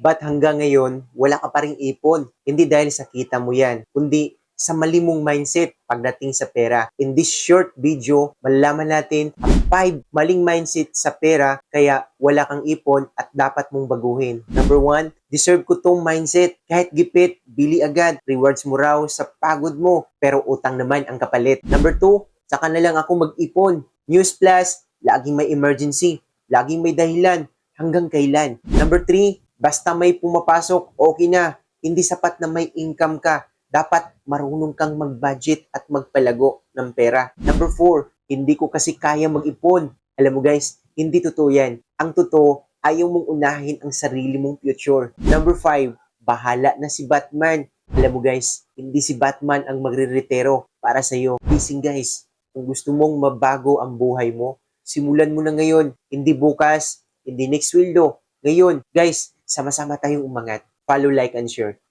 But hanggang ngayon, wala ka pa ring ipon. Hindi dahil sa kita mo yan, kundi sa mali mong mindset pagdating sa pera. In this short video, malalaman natin ang 5 maling mindset sa pera kaya wala kang ipon at dapat mong baguhin. Number 1, deserve ko tong mindset. Kahit gipit, bili agad. Rewards mo raw sa pagod mo, pero utang naman ang kapalit. Number 2, saka na lang ako mag-ipon. News Plus, laging may emergency, laging may dahilan. Hanggang kailan? Number 3, basta may pumapasok, okay na. Hindi sapat na may income ka. Dapat marunong kang mag-budget at magpalago ng pera. Number 4, hindi ko kasi kaya mag-ipon. Alam mo guys, hindi totoo yan. Ang totoo, ayaw mong unahin ang sarili mong future. Number 5, bahala na si Batman. Alam mo guys, hindi si Batman ang magre-retero para sa'yo. Gising guys, kung gusto mong mabago ang buhay mo, simulan mo na ngayon, hindi bukas, hindi next sweldo. Ngayon, guys, sama-sama tayong umangat. Follow, like, and share.